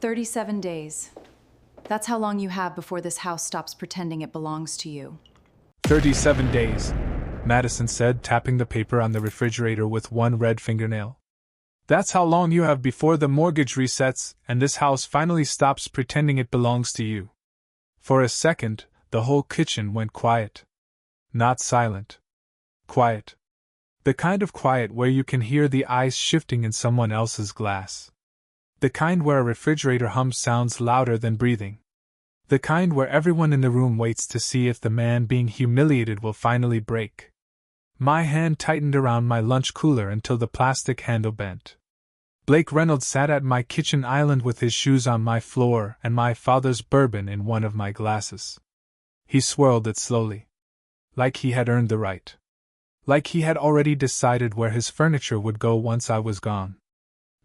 37 days. That's how long you have before this house stops pretending it belongs to you. 37 days, Madison said, tapping the paper on the refrigerator with one red fingernail. That's how long you have before the mortgage resets and this house finally stops pretending it belongs to you. For a second, the whole kitchen went quiet. Not silent. Quiet. The kind of quiet where you can hear the ice shifting in someone else's glass. The kind where a refrigerator hum sounds louder than breathing. The kind where everyone in the room waits to see if the man being humiliated will finally break. My hand tightened around my lunch cooler until the plastic handle bent. Blake Reynolds sat at my kitchen island with his shoes on my floor and my father's bourbon in one of my glasses. He swirled it slowly. Like he had earned the right. Like he had already decided where his furniture would go once I was gone.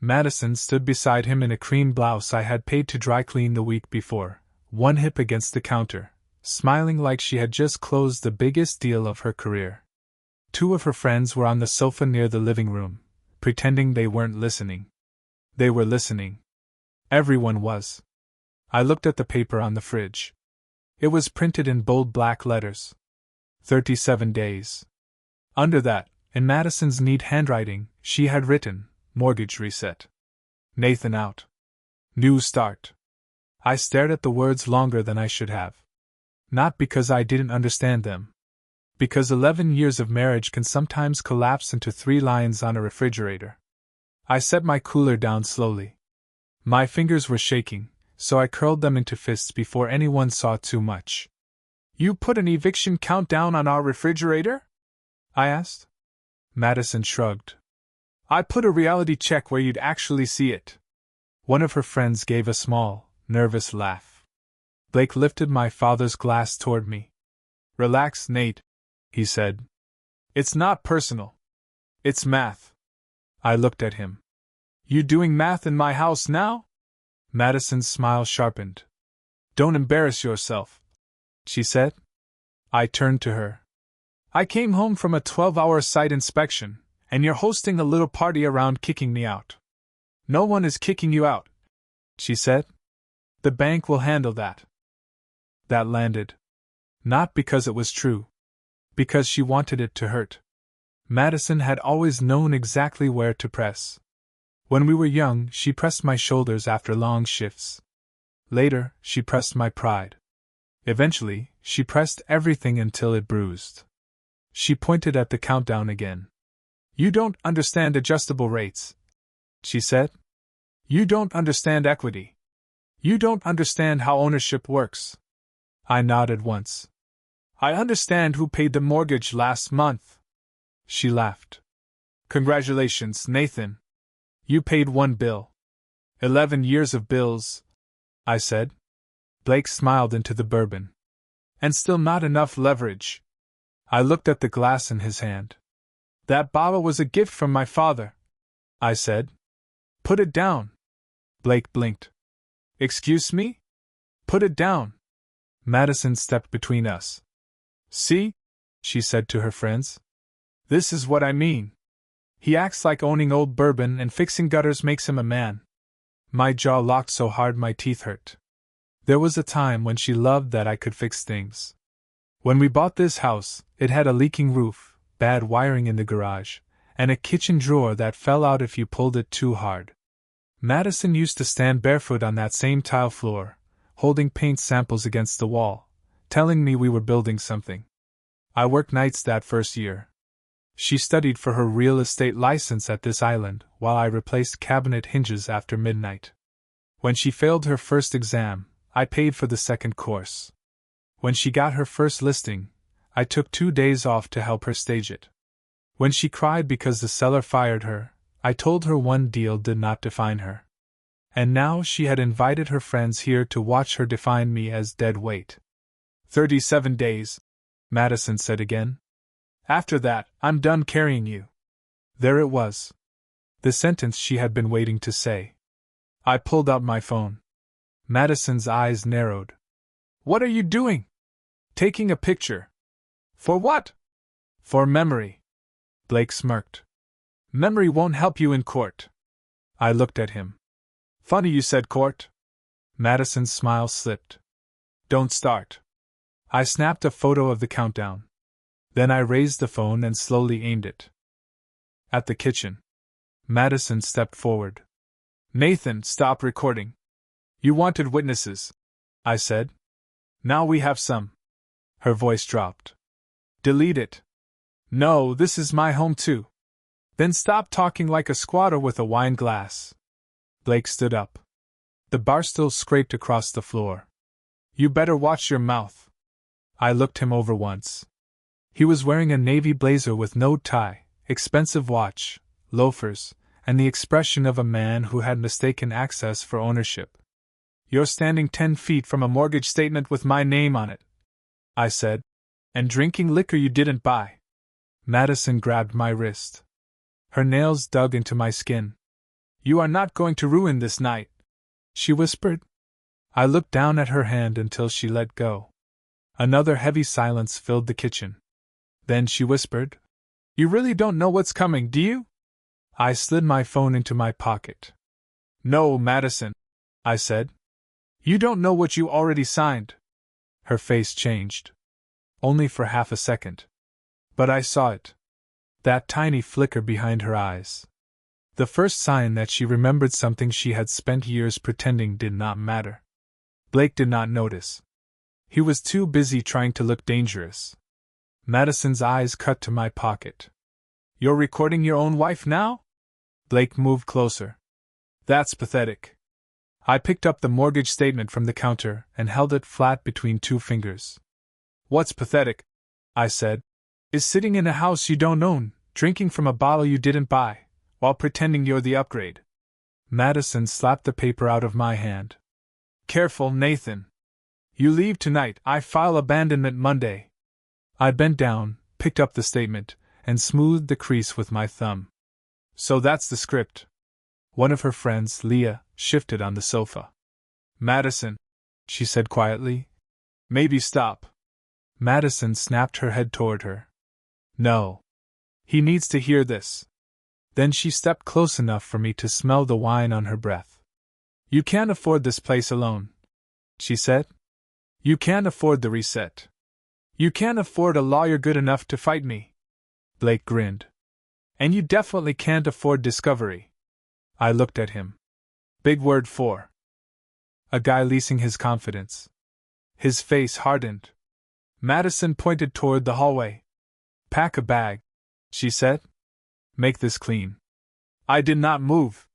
Madison stood beside him in a cream blouse I had paid to dry clean the week before, one hip against the counter, smiling like she had just closed the biggest deal of her career. Two of her friends were on the sofa near the living room, pretending they weren't listening. They were listening. Everyone was. I looked at the paper on the fridge. It was printed in bold black letters. 37 days. Under that, in Madison's neat handwriting, she had written, Mortgage reset. Nathan out. New start. I stared at the words longer than I should have. Not because I didn't understand them. Because 11 years of marriage can sometimes collapse into 3 lines on a refrigerator. I set my cooler down slowly. My fingers were shaking, so I curled them into fists before anyone saw too much. You put an eviction countdown on our refrigerator? I asked. Madison shrugged. I put a reality check where you'd actually see it. One of her friends gave a small, nervous laugh. Blake lifted my father's glass toward me. Relax, Nate, he said. It's not personal. It's math. I looked at him. You doing math in my house now? Madison's smile sharpened. Don't embarrass yourself, she said. I turned to her. I came home from a 12-hour site inspection, and you're hosting a little party around kicking me out. No one is kicking you out, she said. The bank will handle that. That landed. Not because it was true. Because she wanted it to hurt. Madison had always known exactly where to press. When we were young, she pressed my shoulders after long shifts. Later, she pressed my pride. Eventually, she pressed everything until it bruised. She pointed at the countdown again. You don't understand adjustable rates, she said. You don't understand equity. You don't understand how ownership works. I nodded once. I understand who paid the mortgage last month. She laughed. Congratulations, Nathan. You paid 1 bill. 11 years of bills, I said. Blake smiled into the bourbon. And still not enough leverage. I looked at the glass in his hand. That bottle was a gift from my father, I said. Put it down. Blake blinked. Excuse me? Put it down. Madison stepped between us. See? She said to her friends. This is what I mean. He acts like owning old bourbon and fixing gutters makes him a man. My jaw locked so hard my teeth hurt. There was a time when she loved that I could fix things. When we bought this house, it had a leaking roof, bad wiring in the garage, and a kitchen drawer that fell out if you pulled it too hard. Madison used to stand barefoot on that same tile floor, holding paint samples against the wall, telling me we were building something. I worked nights that first year. She studied for her real estate license at this island, while I replaced cabinet hinges after midnight. When she failed her first exam, I paid for the second course. When she got her first listing, I took 2 days off to help her stage it. When she cried because the seller fired her, I told her one deal did not define her. And now she had invited her friends here to watch her define me as dead weight. 37 days, Madison said again. After that, I'm done carrying you. There it was. The sentence she had been waiting to say. I pulled out my phone. Madison's eyes narrowed. What are you doing? Taking a picture. For what? For memory. Blake smirked. Memory won't help you in court. I looked at him. Funny you said court. Madison's smile slipped. Don't start. I snapped a photo of the countdown. Then I raised the phone and slowly aimed it at the kitchen. Madison stepped forward. Nathan, stop recording. You wanted witnesses, I said. Now we have some. Her voice dropped. Delete it. No, this is my home too. Then stop talking like a squatter with a wine glass. Blake stood up. The bar stool scraped across the floor. You better watch your mouth. I looked him over once. He was wearing a navy blazer with no tie, expensive watch, loafers, and the expression of a man who had mistaken access for ownership. You're standing 10 feet from a mortgage statement with my name on it, I said, and drinking liquor you didn't buy. Madison grabbed my wrist. Her nails dug into my skin. You are not going to ruin this night, she whispered. I looked down at her hand until she let go. Another heavy silence filled the kitchen. Then she whispered, You really don't know what's coming, do you? I slid my phone into my pocket. No, Madison, I said. You don't know what you already signed. Her face changed. Only for half a second. But I saw it. That tiny flicker behind her eyes. The first sign that she remembered something she had spent years pretending did not matter. Blake did not notice. He was too busy trying to look dangerous. Madison's eyes cut to my pocket. You're recording your own wife now? Blake moved closer. That's pathetic. I picked up the mortgage statement from the counter and held it flat between two fingers. What's pathetic, I said, is sitting in a house you don't own, drinking from a bottle you didn't buy, while pretending you're the upgrade. Madison slapped the paper out of my hand. Careful, Nathan. You leave tonight, I file abandonment Monday. I bent down, picked up the statement, and smoothed the crease with my thumb. So that's the script. One of her friends, Leah, shifted on the sofa. Madison, she said quietly. Maybe stop. Madison snapped her head toward her. No. He needs to hear this. Then she stepped close enough for me to smell the wine on her breath. You can't afford this place alone, she said. You can't afford the reset. You can't afford a lawyer good enough to fight me. Blake grinned. And you definitely can't afford discovery. I looked at him. Big word for a guy leasing his confidence. His face hardened. Madison pointed toward the hallway. Pack a bag, she said. Make this clean. I did not move.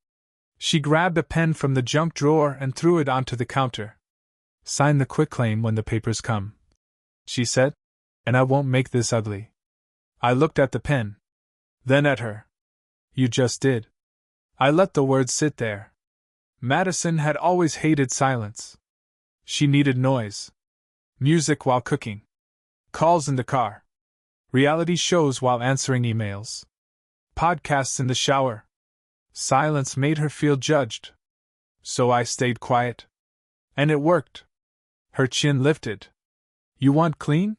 She grabbed a pen from the junk drawer and threw it onto the counter. Sign the quitclaim when the papers come, she said, and I won't make this ugly. I looked at the pen. Then at her. You just did. I let the words sit there. Madison had always hated silence. She needed noise. Music while cooking. Calls in the car. Reality shows while answering emails. Podcasts in the shower. Silence made her feel judged. So I stayed quiet. And it worked. Her chin lifted. You want clean?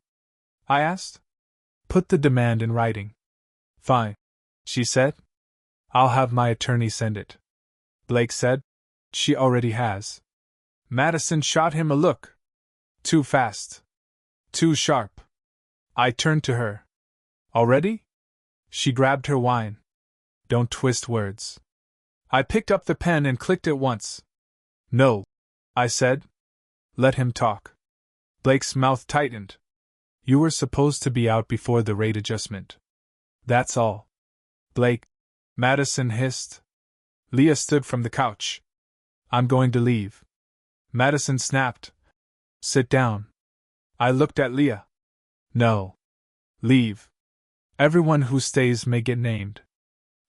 I asked. Put the demand in writing. Fine, she said. I'll have my attorney send it. Blake said. She already has. Madison shot him a look. Too fast. Too sharp. I turned to her. Already? She grabbed her wine. Don't twist words. I picked up the pen and clicked it once. No, I said. Let him talk. Blake's mouth tightened. You were supposed to be out before the rate adjustment. That's all. Blake, Madison hissed. Leah stood from the couch. I'm going to leave. Madison snapped. Sit down. I looked at Leah. No. Leave. Everyone who stays may get named.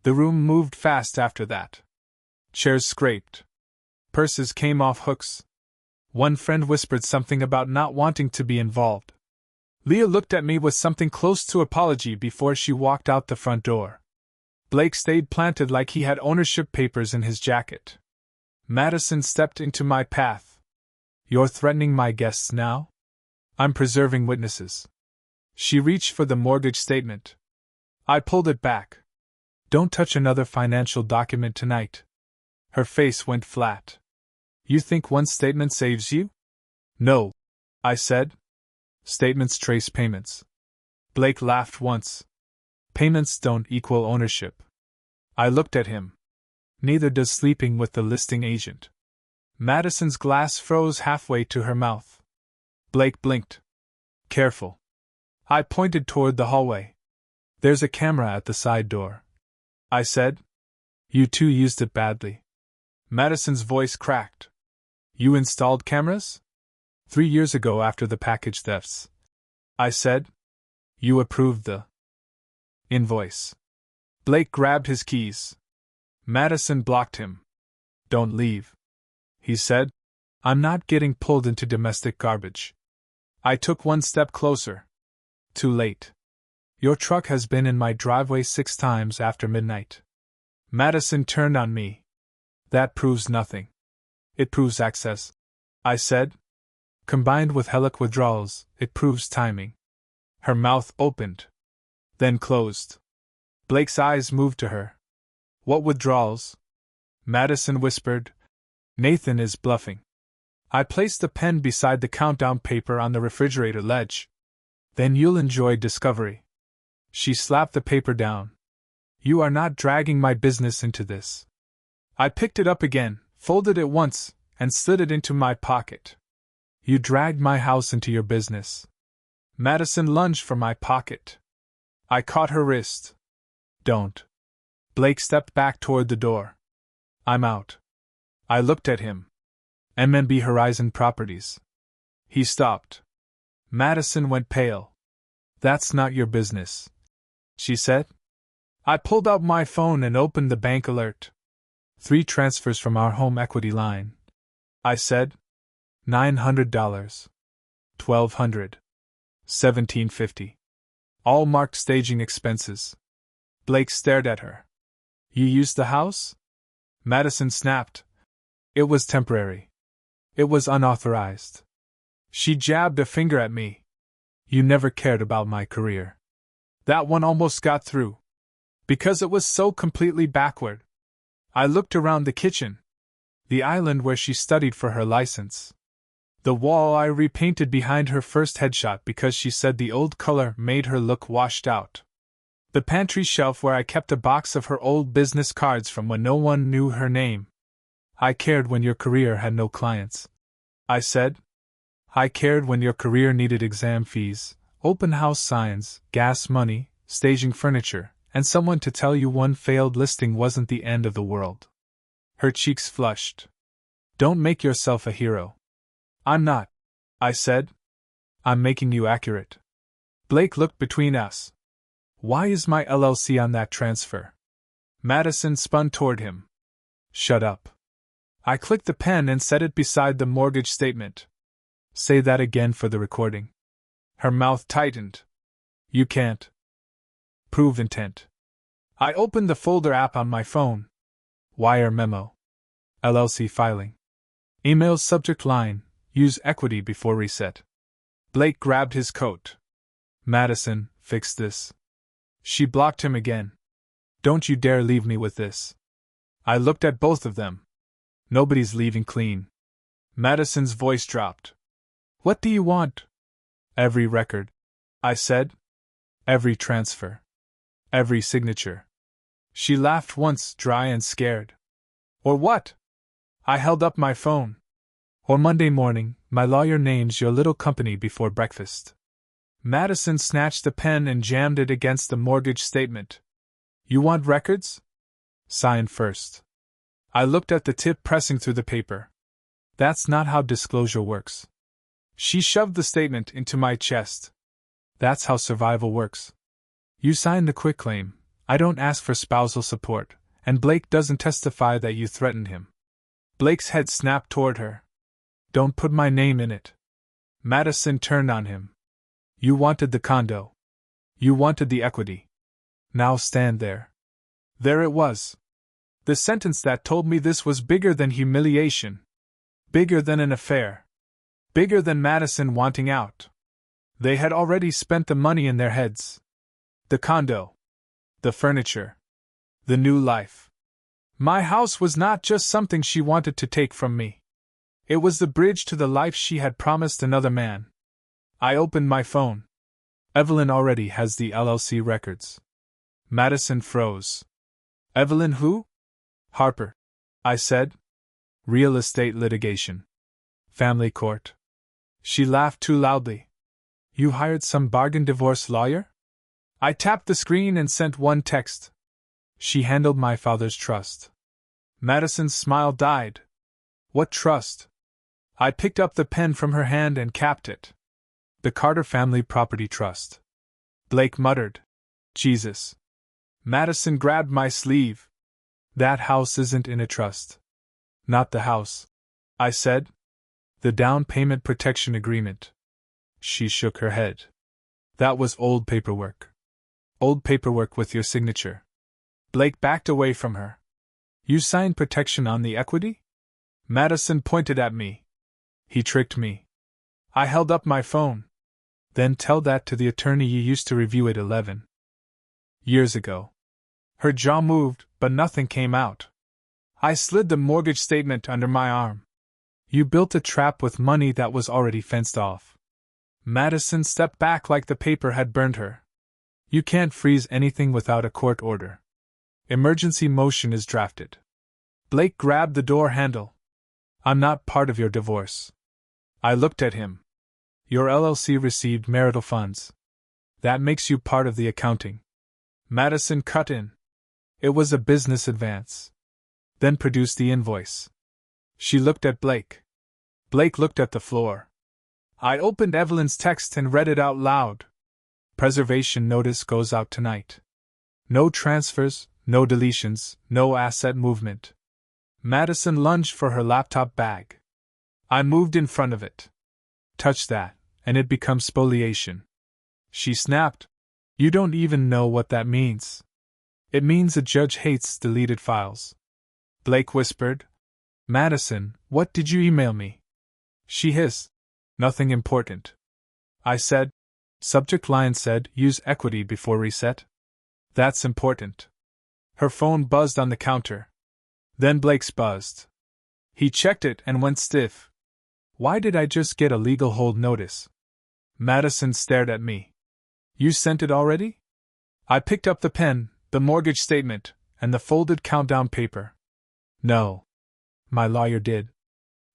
The room moved fast after that. Chairs scraped. Purses came off hooks. One friend whispered something about not wanting to be involved. Leah looked at me with something close to apology before she walked out the front door. Blake stayed planted like he had ownership papers in his jacket. Madison stepped into my path. You're threatening my guests now? I'm preserving witnesses. She reached for the mortgage statement. I pulled it back. Don't touch another financial document tonight. Her face went flat. You think one statement saves you? No, I said. Statements trace payments. Blake laughed once. Payments don't equal ownership. I looked at him. Neither does sleeping with the listing agent. Madison's glass froze halfway to her mouth. Blake blinked. Careful. I pointed toward the hallway. There's a camera at the side door, I said. You two used it badly. Madison's voice cracked. You installed cameras? 3 years ago after the package thefts, I said. You approved the invoice. Blake grabbed his keys. Madison blocked him. Don't leave, he said. I'm not getting pulled into domestic garbage. I took one step closer. Too late. Your truck has been in my driveway 6 times after midnight. Madison turned on me. That proves nothing. It proves access, I said. Combined with HELOC withdrawals, it proves timing. Her mouth opened, then closed. Blake's eyes moved to her. What withdrawals? Madison whispered. Nathan is bluffing. I placed the pen beside the countdown paper on the refrigerator ledge. Then you'll enjoy discovery. She slapped the paper down. You are not dragging my business into this. I picked it up again, folded it once, and slid it into my pocket. You dragged my house into your business. Madison lunged for my pocket. I caught her wrist. Don't. Blake stepped back toward the door. I'm out. I looked at him. MNB Horizon Properties. He stopped. Madison went pale. That's not your business, she said. I pulled out my phone and opened the bank alert. 3 transfers from our home equity line, I said. $900, $1,200, $1,750. All marked staging expenses. Blake stared at her. You used the house? Madison snapped. It was temporary. It was unauthorized. She jabbed a finger at me. You never cared about my career. That one almost got through. Because it was so completely backward. I looked around the kitchen. The island where she studied for her license. The wall I repainted behind her first headshot because she said the old color made her look washed out. The pantry shelf where I kept a box of her old business cards from when no one knew her name. I cared when your career had no clients, I said. I cared when your career needed exam fees, open house signs, gas money, staging furniture, and someone to tell you one failed listing wasn't the end of the world. Her cheeks flushed. Don't make yourself a hero. I'm not, I said. I'm making you accurate. Blake looked between us. Why is my LLC on that transfer? Madison spun toward him. Shut up. I clicked the pen and set it beside the mortgage statement. Say that again for the recording. Her mouth tightened. You can't. Prove intent. I opened the folder app on my phone. Wire memo. LLC filing. Email subject line. Use equity before reset. Blake grabbed his coat. Madison, fix this. She blocked him again. Don't you dare leave me with this. I looked at both of them. Nobody's leaving clean. Madison's voice dropped. What do you want? Every record, I said. Every transfer. Every signature. She laughed once, dry and scared. Or what? I held up my phone. Or Monday morning, my lawyer names your little company before breakfast. Madison snatched the pen and jammed it against the mortgage statement. You want records? Sign first. I looked at the tip pressing through the paper. That's not how disclosure works. She shoved the statement into my chest. That's how survival works. You sign the quitclaim. I don't ask for spousal support, and Blake doesn't testify that you threatened him. Blake's head snapped toward her. Don't put my name in it. Madison turned on him. You wanted the condo. You wanted the equity. Now stand there. There it was. The sentence that told me this was bigger than humiliation. Bigger than an affair. Bigger than Madison wanting out. They had already spent the money in their heads. The condo. The furniture. The new life. My house was not just something she wanted to take from me. It was the bridge to the life she had promised another man. I opened my phone. Evelyn already has the LLC records. Madison froze. Evelyn who? Harper, I said. Real estate litigation. Family court. She laughed too loudly. You hired some bargain divorce lawyer? I tapped the screen and sent one text. She handled my father's trust. Madison's smile died. What trust? I picked up the pen from her hand and capped it. The Carter Family Property Trust. Blake muttered. Jesus. Madison grabbed my sleeve. That house isn't in a trust. Not the house, I said. The down payment protection agreement. She shook her head. That was old paperwork. Old paperwork with your signature. Blake backed away from her. You signed protection on the equity? Madison pointed at me. He tricked me. I held up my phone. Then tell that to the attorney you used to review it 11 years ago. Her jaw moved, but nothing came out. I slid the mortgage statement under my arm. You built a trap with money that was already fenced off. Madison stepped back like the paper had burned her. You can't freeze anything without a court order. Emergency motion is drafted. Blake grabbed the door handle. I'm not part of your divorce. I looked at him. Your LLC received marital funds. That makes you part of the accounting. Madison cut in. It was a business advance. Then produced the invoice. She looked at Blake. Blake looked at the floor. I opened Evelyn's text and read it out loud. Preservation notice goes out tonight. No transfers, no deletions, no asset movement. Madison lunged for her laptop bag. I moved in front of it. Touch that, and it becomes spoliation. She snapped. You don't even know what that means. It means a judge hates deleted files. Blake whispered. Madison, what did you email me? She hissed. Nothing important. I said. Subject line said, use equity before reset. That's important. Her phone buzzed on the counter. Then Blake's buzzed. He checked it and went stiff. Why did I just get a legal hold notice? Madison stared at me. You sent it already? I picked up the pen, the mortgage statement, and the folded countdown paper. No. My lawyer did.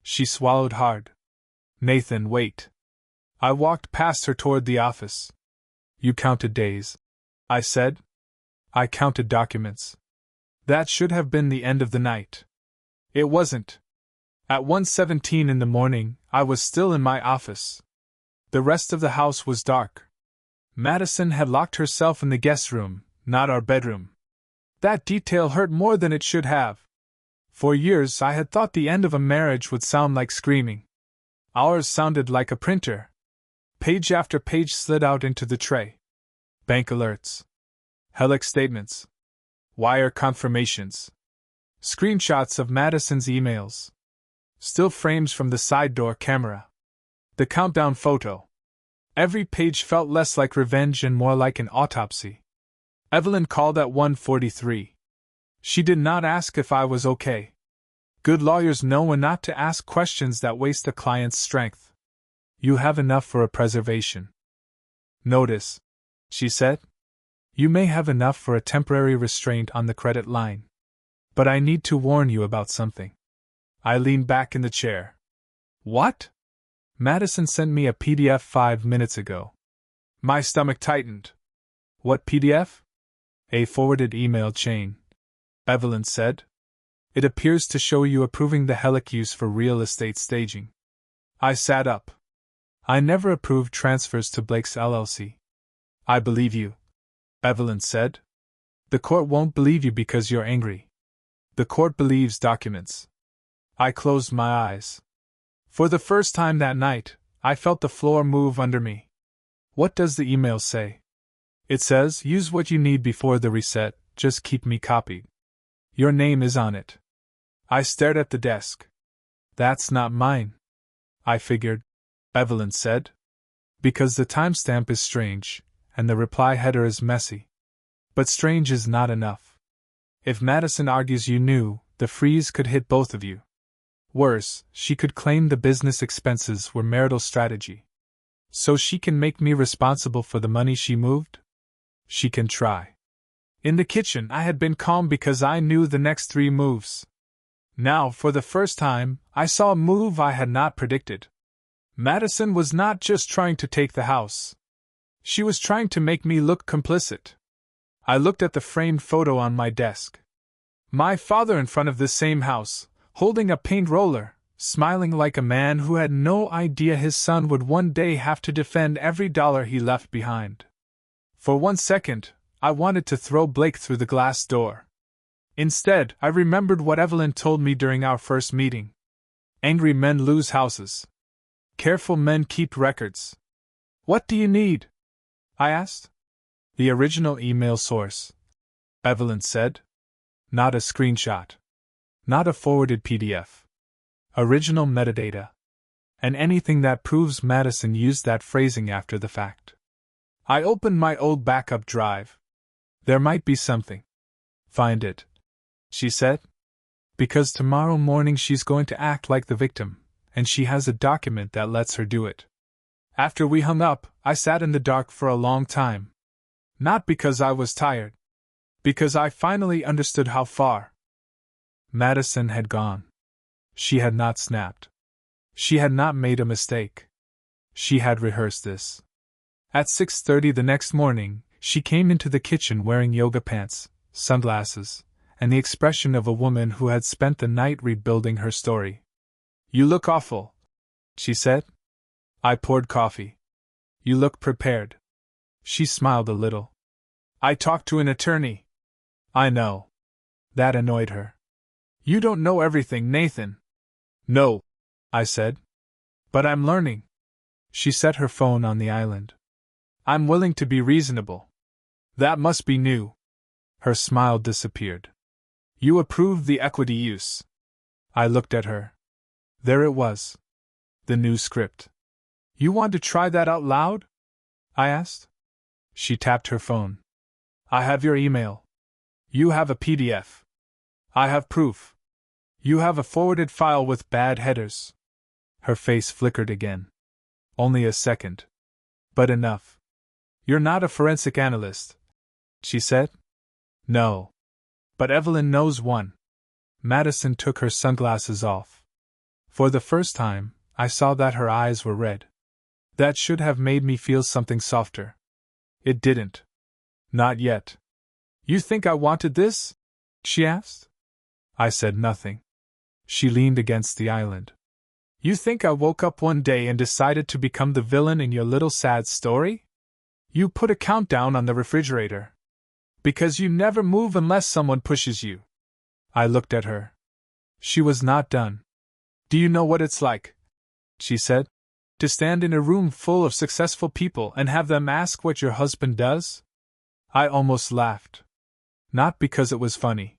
She swallowed hard. Nathan, wait. I walked past her toward the office. You counted days, I said. I counted documents. That should have been the end of the night. It wasn't. At 1:17 in the morning, I was still in my office. The rest of the house was dark. Madison had locked herself in the guest room, not our bedroom. That detail hurt more than it should have. For years I had thought the end of a marriage would sound like screaming. Ours sounded like a printer. Page after page slid out into the tray. Bank alerts. HELOC statements. Wire confirmations. Screenshots of Madison's emails. Still frames from the side door camera. The countdown photo. Every page felt less like revenge and more like an autopsy. Evelyn called at 1:43. She did not ask if I was okay. Good lawyers know when not to ask questions that waste a client's strength. You have enough for a preservation notice, she said. You may have enough for a temporary restraint on the credit line. But I need to warn you about something. I leaned back in the chair. What? Madison sent me a PDF 5 minutes ago. My stomach tightened. What PDF? A forwarded email chain, Evelyn said. It appears to show you approving the HELOC use for real estate staging. I sat up. I never approved transfers to Blake's LLC. I believe you, Evelyn said. The court won't believe you because you're angry. The court believes documents. I closed my eyes. For the first time that night, I felt the floor move under me. What does the email say? It says, use what you need before the reset, just keep me copied. Your name is on it. I stared at the desk. That's not mine, I figured, Evelyn said. Because the timestamp is strange, and the reply header is messy. But strange is not enough. If Madison argues you knew, the freeze could hit both of you. Worse, she could claim the business expenses were marital strategy. So she can make me responsible for the money she moved? She can try. In the kitchen, I had been calm because I knew the next 3 moves. Now, for the first time, I saw a move I had not predicted. Madison was not just trying to take the house. She was trying to make me look complicit. I looked at the framed photo on my desk. My father in front of this same house, holding a paint roller, smiling like a man who had no idea his son would one day have to defend every dollar he left behind. For 1 second, I wanted to throw Blake through the glass door. Instead, I remembered what Evelyn told me during our first meeting. Angry men lose houses. Careful men keep records. What do you need? I asked. The original email source, Evelyn said. Not a screenshot. Not a forwarded PDF. Original metadata. And anything that proves Madison used that phrasing after the fact. I opened my old backup drive. There might be something. Find it, she said. Because tomorrow morning she's going to act like the victim, and she has a document that lets her do it. After we hung up, I sat in the dark for a long time. Not because I was tired. Because I finally understood how far Madison had gone. She had not snapped. She had not made a mistake. She had rehearsed this. At 6:30 the next morning, she came into the kitchen wearing yoga pants, sunglasses, and the expression of a woman who had spent the night rebuilding her story. You look awful, she said. I poured coffee. You look prepared. She smiled a little. I talked to an attorney. I know. That annoyed her. You don't know everything, Nathan. No, I said. But I'm learning. She set her phone on the island. I'm willing to be reasonable. That must be new. Her smile disappeared. You approved the equity use. I looked at her. There it was. The new script. You want to try that out loud? I asked. She tapped her phone. I have your email. You have a PDF. I have proof. You have a forwarded file with bad headers. Her face flickered again. Only a second. But enough. You're not a forensic analyst, she said. No. But Evelyn knows one. Madison took her sunglasses off. For the first time, I saw that her eyes were red. That should have made me feel something softer. It didn't. Not yet. You think I wanted this? She asked. I said nothing. She leaned against the island. You think I woke up one day and decided to become the villain in your little sad story? You put a countdown on the refrigerator. Because you never move unless someone pushes you. I looked at her. She was not done. Do you know what it's like? She said. To stand in a room full of successful people and have them ask what your husband does? I almost laughed. Not because it was funny.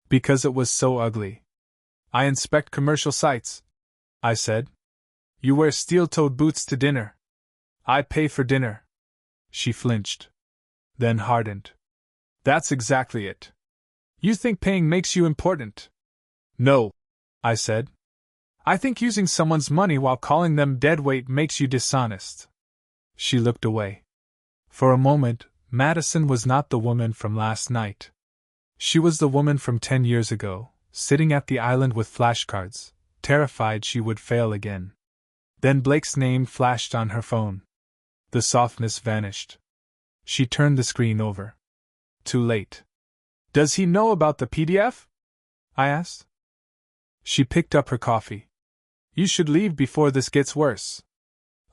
Because it was so ugly. I inspect commercial sites, I said. You wear steel-toed boots to dinner. I pay for dinner. She flinched. Then hardened. That's exactly it. You think paying makes you important? No, I said. I think using someone's money while calling them deadweight makes you dishonest. She looked away. For a moment, Madison was not the woman from last night. She was the woman from 10 years ago, sitting at the island with flashcards, terrified she would fail again. Then Blake's name flashed on her phone. The softness vanished. She turned the screen over. Too late. Does he know about the PDF? I asked. She picked up her coffee. You should leave before this gets worse.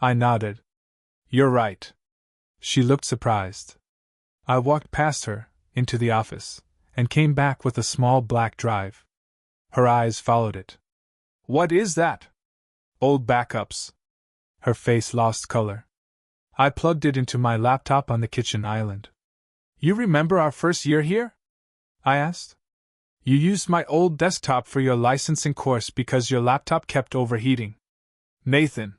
I nodded. You're right. She looked surprised. I walked past her, into the office, and came back with a small black drive. Her eyes followed it. What is that? Old backups. Her face lost color. I plugged it into my laptop on the kitchen island. You remember our first year here? I asked. You used my old desktop for your licensing course because your laptop kept overheating. Nathan.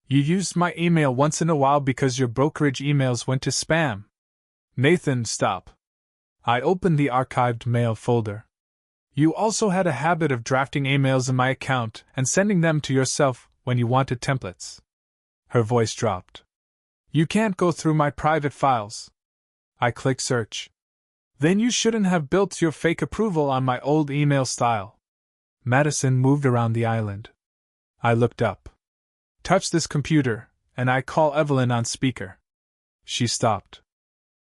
You used my email once in a while because your brokerage emails went to spam. Nathan, stop. I opened the archived mail folder. You also had a habit of drafting emails in my account and sending them to yourself when you wanted templates. Her voice dropped. You can't go through my private files. I clicked search. Then you shouldn't have built your fake approval on my old email style. Madison moved around the island. I looked up. Touch this computer, and I call Evelyn on speaker. She stopped.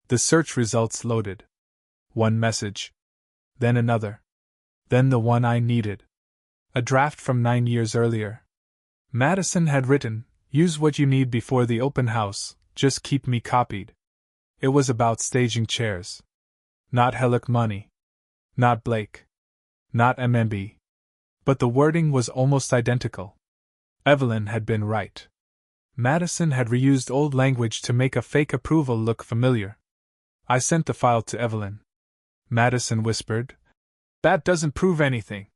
The search results loaded. One message. Then another. Then the one I needed. A draft from 9 years earlier. Madison had written, "Use what you need before the open house, just keep me copied." It was about staging chairs. Not HELOC money. Not Blake. Not MMB. But the wording was almost identical. Evelyn had been right. Madison had reused old language to make a fake approval look familiar. I sent the file to Evelyn. Madison whispered, "That doesn't prove anything."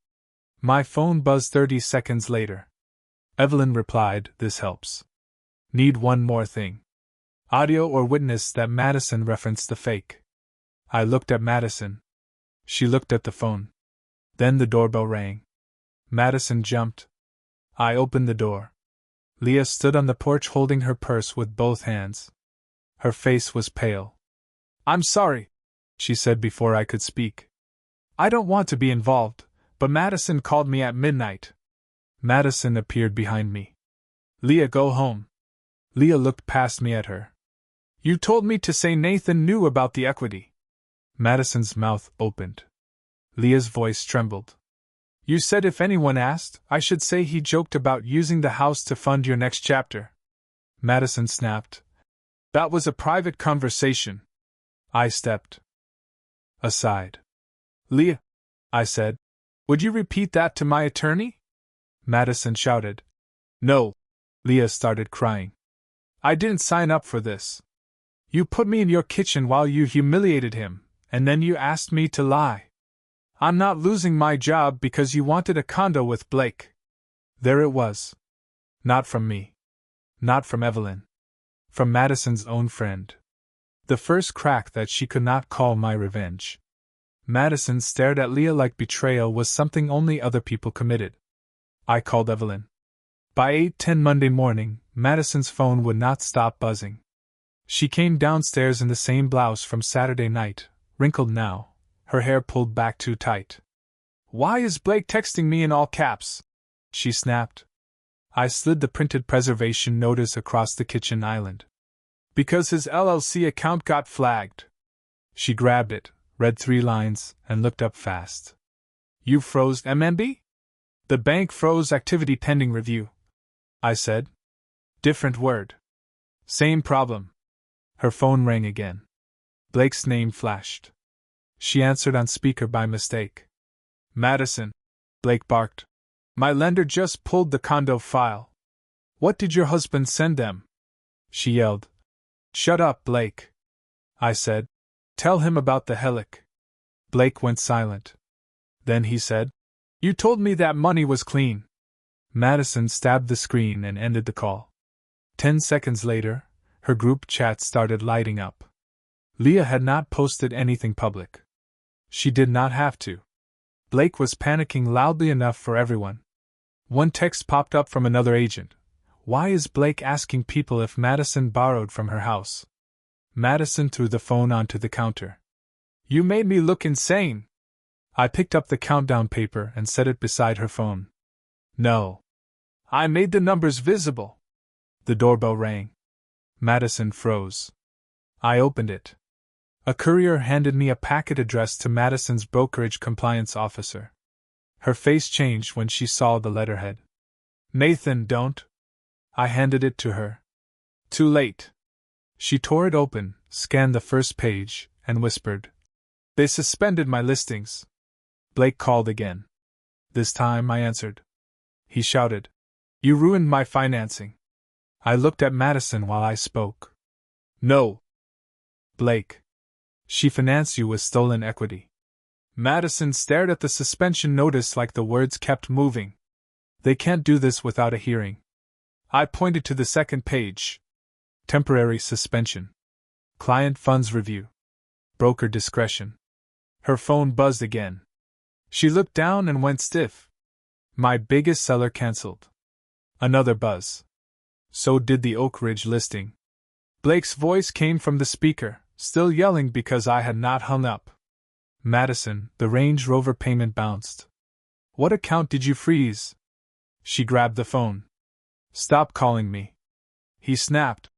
My phone buzzed 30 seconds later. Evelyn replied, "This helps. Need one more thing. Audio or witness that Madison referenced the fake." I looked at Madison. She looked at the phone. Then the doorbell rang. Madison jumped. I opened the door. Leah stood on the porch holding her purse with both hands. Her face was pale. "I'm sorry," she said before I could speak. "I don't want to be involved, but Madison called me at midnight." Madison appeared behind me. "Leah, go home." Leah looked past me at her. "You told me to say Nathan knew about the equity." Madison's mouth opened. Leah's voice trembled. "You said if anyone asked, I should say he joked about using the house to fund your next chapter." Madison snapped. "That was a private conversation." I stepped aside. "Leah," I said, "would you repeat that to my attorney?" Madison shouted. "No." Leah started crying. "I didn't sign up for this. You put me in your kitchen while you humiliated him, and then you asked me to lie. I'm not losing my job because you wanted a condo with Blake." There it was. Not from me. Not from Evelyn. From Madison's own friend. The first crack that she could not call my revenge. Madison stared at Leah like betrayal was something only other people committed. I called Evelyn. By 8:10 Monday morning, Madison's phone would not stop buzzing. She came downstairs in the same blouse from Saturday night, wrinkled now, her hair pulled back too tight. "Why is Blake texting me in all caps?" she snapped. I slid the printed preservation notice across the kitchen island. "Because his LLC account got flagged." She grabbed it, read 3 lines, and looked up fast. "You froze MMB?" "The bank froze activity pending review," I said. "Different word. Same problem." Her phone rang again. Blake's name flashed. She answered on speaker by mistake. "Madison," Blake barked. "My lender just pulled the condo file." "What did your husband send them?" she yelled. "Shut up, Blake," I said. "Tell him about the HELOC." Blake went silent. Then he said, "You told me that money was clean." Madison stabbed the screen and ended the call. 10 seconds later, her group chat started lighting up. Leah had not posted anything public. She did not have to. Blake was panicking loudly enough for everyone. One text popped up from another agent. "Why is Blake asking people if Madison borrowed from her house?" Madison threw the phone onto the counter. "You made me look insane." I picked up the countdown paper and set it beside her phone. "No. I made the numbers visible." The doorbell rang. Madison froze. I opened it. A courier handed me a packet addressed to Madison's brokerage compliance officer. Her face changed when she saw the letterhead. "Nathan, don't." I handed it to her. "Too late." She tore it open, scanned the first page, and whispered, "They suspended my listings." Blake called again. This time I answered. He shouted, "You ruined my financing." I looked at Madison while I spoke. "No. Blake. She financed you with stolen equity." Madison stared at the suspension notice like the words kept moving. "They can't do this without a hearing." I pointed to the second page. Temporary suspension. Client funds review. Broker discretion. Her phone buzzed again. She looked down and went stiff. My biggest seller cancelled. Another buzz. So did the Oak Ridge listing. Blake's voice came from the speaker, still yelling because I had not hung up. Madison, the Range Rover payment bounced. What account did you freeze? She grabbed the phone. Stop calling me. He snapped.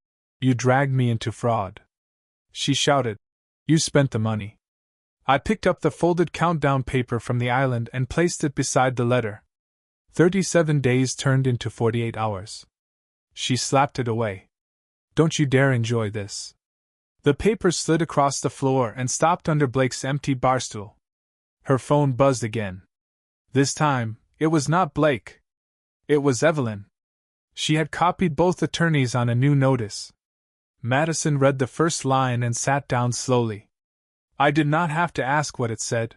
You dragged me into fraud. She shouted. You spent the money. I picked up the folded countdown paper from the island and placed it beside the letter. 37 days turned into 48 hours. She slapped it away. Don't you dare enjoy this. The paper slid across the floor and stopped under Blake's empty barstool. Her phone buzzed again. This time, it was not Blake. It was Evelyn. She had copied both attorneys on a new notice. Madison read the first line and sat down slowly. I did not have to ask what it said.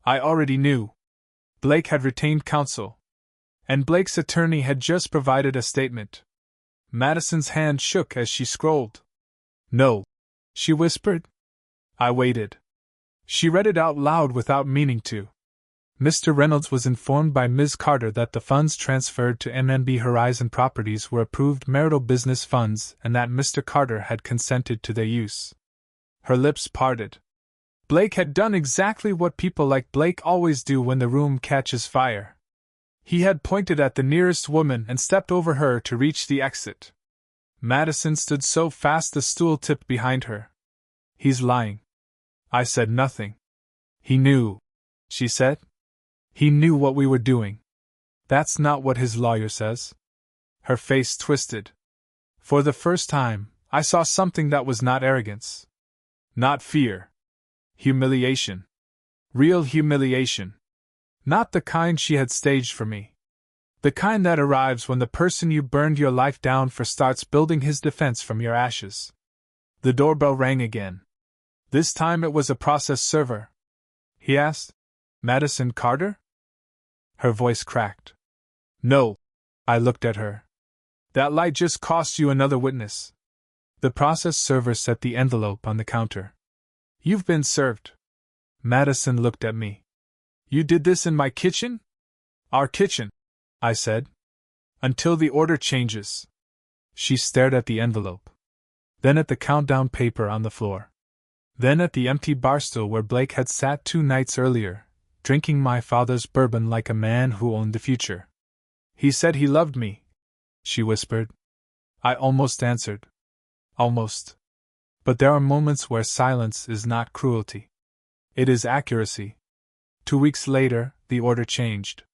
I already knew. Blake had retained counsel. And Blake's attorney had just provided a statement. Madison's hand shook as she scrolled. No, she whispered. I waited. She read it out loud without meaning to. Mr. Reynolds was informed by Ms. Carter that the funds transferred to MNB Horizon Properties were approved marital business funds and that Mr. Carter had consented to their use. Her lips parted. Blake had done exactly what people like Blake always do when the room catches fire. He had pointed at the nearest woman and stepped over her to reach the exit. Madison stood so fast the stool tipped behind her. He's lying. I said nothing. He knew, she said. He knew what we were doing. That's not what his lawyer says. Her face twisted. For the first time, I saw something that was not arrogance. Not fear. Humiliation. Real humiliation. Not the kind she had staged for me. The kind that arrives when the person you burned your life down for starts building his defense from your ashes. The doorbell rang again. This time it was a process server. He asked, Madison Carter? Her voice cracked. No. I looked at her. That lie just cost you another witness. The process server set the envelope on the counter. You've been served. Madison looked at me. You did this in my kitchen? Our kitchen, I said. Until the order changes. She stared at the envelope. Then at the countdown paper on the floor. Then at the empty barstool where Blake had sat 2 nights earlier, drinking my father's bourbon like a man who owned the future. He said he loved me, she whispered. I almost answered. Almost. But there are moments where silence is not cruelty. It is accuracy. 2 weeks later, the order changed.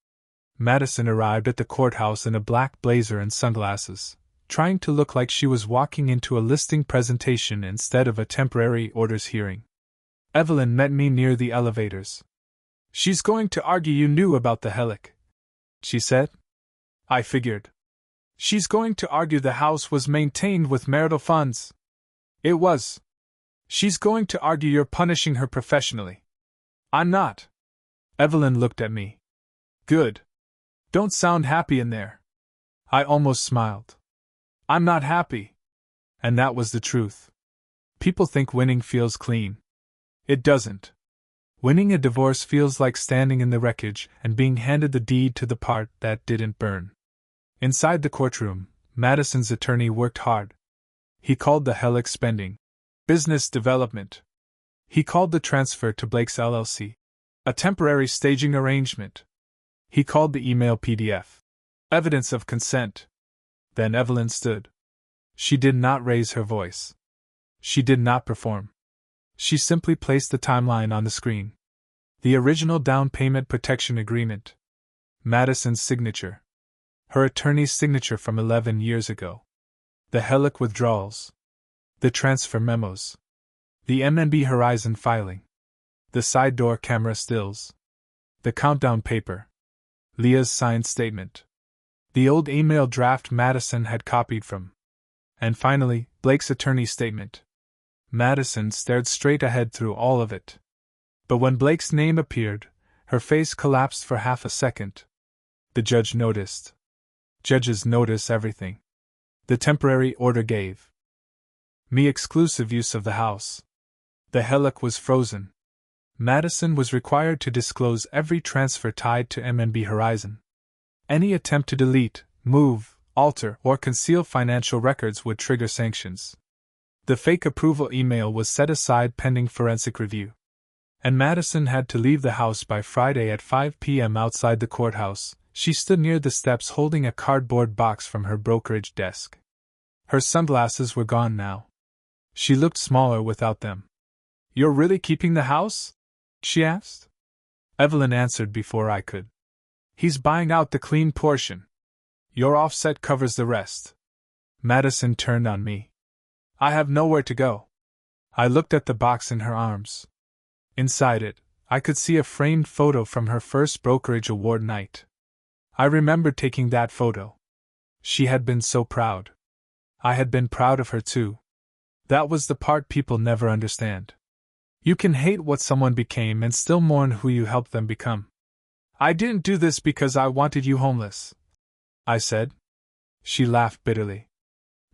Madison arrived at the courthouse in a black blazer and sunglasses, trying to look like she was walking into a listing presentation instead of a temporary orders hearing. Evelyn met me near the elevators. She's going to argue you knew about the HELOC, she said. I figured. She's going to argue the house was maintained with marital funds. It was. She's going to argue you're punishing her professionally. I'm not. Evelyn looked at me. Good. Don't sound happy in there. I almost smiled. I'm not happy. And that was the truth. People think winning feels clean. It doesn't. Winning a divorce feels like standing in the wreckage and being handed the deed to the part that didn't burn. Inside the courtroom, Madison's attorney worked hard. He called the HELOC spending. Business development. He called the transfer to Blake's LLC. A temporary staging arrangement. He called the email PDF. Evidence of consent. Then Evelyn stood. She did not raise her voice. She did not perform. She simply placed the timeline on the screen. The original down payment protection agreement. Madison's signature. Her attorney's signature from 11 years ago. The HELOC withdrawals. The transfer memos. The MNB Horizon filing. The side door camera stills. The countdown paper. Leah's signed statement. The old email draft Madison had copied from. And finally, Blake's attorney's statement. Madison stared straight ahead through all of it. But when Blake's name appeared, her face collapsed for half a second. The judge noticed. Judges notice everything. The temporary order gave me exclusive use of the house. The HELOC was frozen. Madison was required to disclose every transfer tied to M&B Horizon. Any attempt to delete, move, alter, or conceal financial records would trigger sanctions. The fake approval email was set aside pending forensic review. And Madison had to leave the house by Friday at 5 p.m. outside the courthouse. She stood near the steps holding a cardboard box from her brokerage desk. Her sunglasses were gone now. She looked smaller without them. "You're really keeping the house?" she asked. Evelyn answered before I could. "He's buying out the clean portion. Your offset covers the rest." Madison turned on me. "I have nowhere to go." I looked at the box in her arms. Inside it, I could see a framed photo from her first brokerage award night. I remembered taking that photo. She had been so proud. I had been proud of her too. That was the part people never understand. You can hate what someone became and still mourn who you helped them become. "I didn't do this because I wanted you homeless," I said. She laughed bitterly.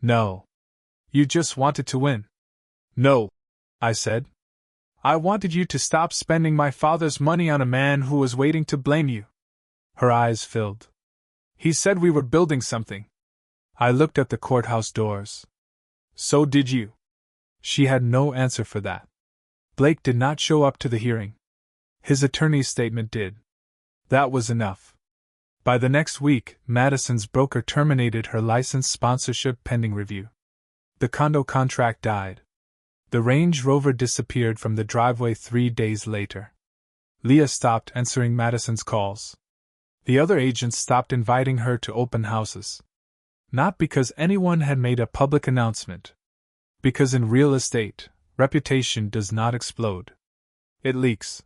"No. You just wanted to win." "No," I said. "I wanted you to stop spending my father's money on a man who was waiting to blame you." Her eyes filled. "He said we were building something." I looked at the courthouse doors. "So did you." She had no answer for that. Blake did not show up to the hearing. His attorney's statement did. That was enough. By the next week, Madison's broker terminated her license sponsorship pending review. The condo contract died. The Range Rover disappeared from the driveway 3 days later. Leah stopped answering Madison's calls. The other agents stopped inviting her to open houses. Not because anyone had made a public announcement. Because in real estate, reputation does not explode. It leaks.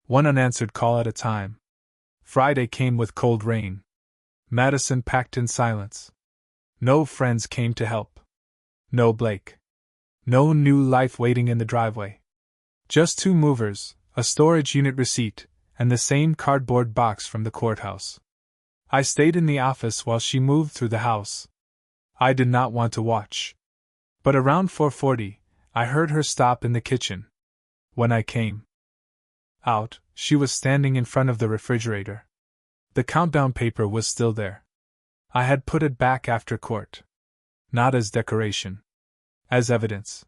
One unanswered call at a time. Friday came with cold rain. Madison packed in silence. No friends came to help. No Blake. No new life waiting in the driveway. Just 2 movers, a storage unit receipt, and the same cardboard box from the courthouse. I stayed in the office while she moved through the house. I did not want to watch. But around 4:40, I heard her stop in the kitchen. When I came out, she was standing in front of the refrigerator. The countdown paper was still there. I had put it back after court. Not as decoration. As evidence.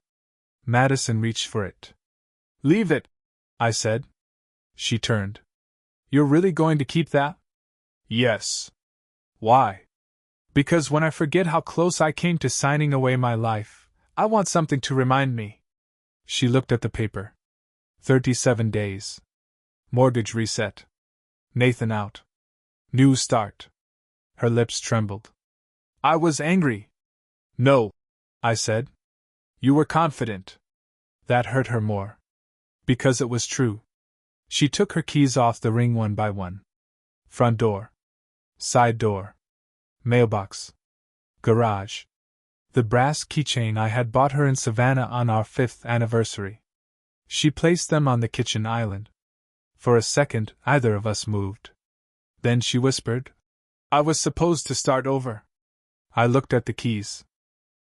Madison reached for it. "Leave it," I said. She turned. "You're really going to keep that?" "Yes." "Why?" "Because when I forget how close I came to signing away my life, I want something to remind me." She looked at the paper. 37 days. Mortgage reset. Nathan out. New start. Her lips trembled. I was angry. "No," I said. "You were confident." That hurt her more. Because it was true. She took her keys off the ring one by one. Front door. Side door. Mailbox. Garage. The brass keychain I had bought her in Savannah on our 5th anniversary. She placed them on the kitchen island. For a second, either of us moved. Then she whispered, "I was supposed to start over." I looked at the keys.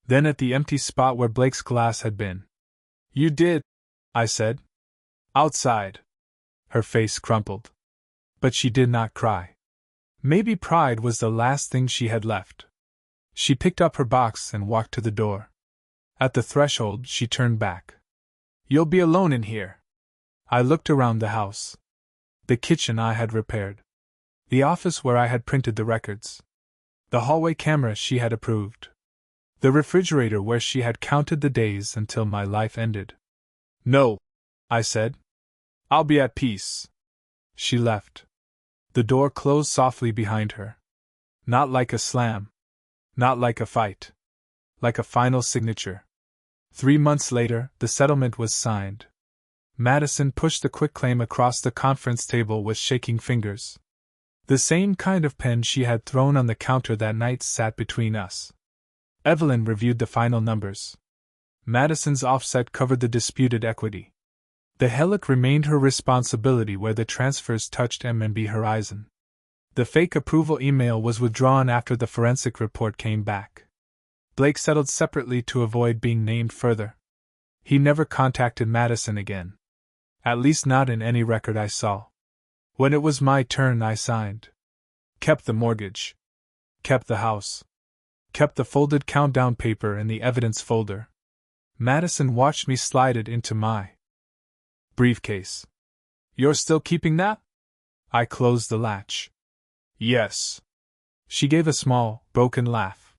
Then at the empty spot where Blake's glass had been. "You did," I said. "Outside." Her face crumpled. But she did not cry. Maybe pride was the last thing she had left. She picked up her box and walked to the door. At the threshold, she turned back. "You'll be alone in here." I looked around the house. The kitchen I had repaired. The office where I had printed the records. The hallway camera she had approved. The refrigerator where she had counted the days until my life ended. "No," I said. "I'll be at peace." She left. The door closed softly behind her. Not like a slam. Not like a fight. Like a final signature. 3 months later, the settlement was signed. Madison pushed the quitclaim across the conference table with shaking fingers. The same kind of pen she had thrown on the counter that night sat between us. Evelyn reviewed the final numbers. Madison's offset covered the disputed equity. The HELOC remained her responsibility where the transfers touched M&B Horizon. The fake approval email was withdrawn after the forensic report came back. Blake settled separately to avoid being named further. He never contacted Madison again. At least not in any record I saw. When it was my turn, I signed. Kept the mortgage. Kept the house. Kept the folded countdown paper in the evidence folder. Madison watched me slide it into my briefcase. You're still keeping that? I closed the latch. Yes. She gave a small, broken laugh.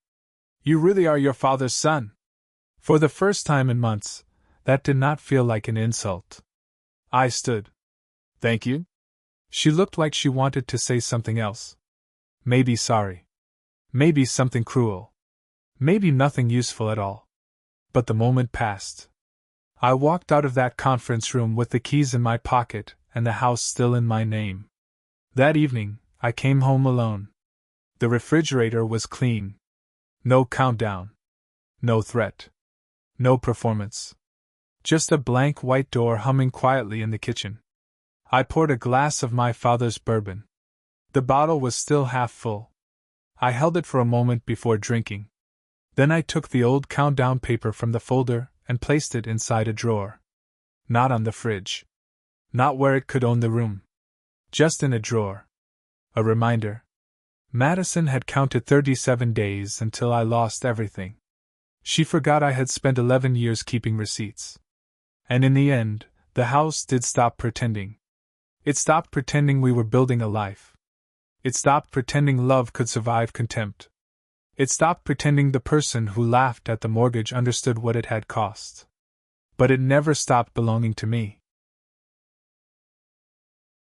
You really are your father's son. For the first time in months, that did not feel like an insult. I stood. Thank you? She looked like she wanted to say something else. Maybe sorry. Maybe something cruel. Maybe nothing useful at all. But the moment passed. I walked out of that conference room with the keys in my pocket and the house still in my name. That evening, I came home alone. The refrigerator was clean. No countdown. No threat. No performance. Just a blank white door humming quietly in the kitchen. I poured a glass of my father's bourbon. The bottle was still half full. I held it for a moment before drinking. Then I took the old countdown paper from the folder and placed it inside a drawer. Not on the fridge. Not where it could own the room. Just in a drawer. A reminder. Madison had counted 37 days until I lost everything. She forgot I had spent 11 years keeping receipts. And in the end, the house did stop pretending. It stopped pretending we were building a life. It stopped pretending love could survive contempt. It stopped pretending the person who laughed at the mortgage understood what it had cost. But it never stopped belonging to me.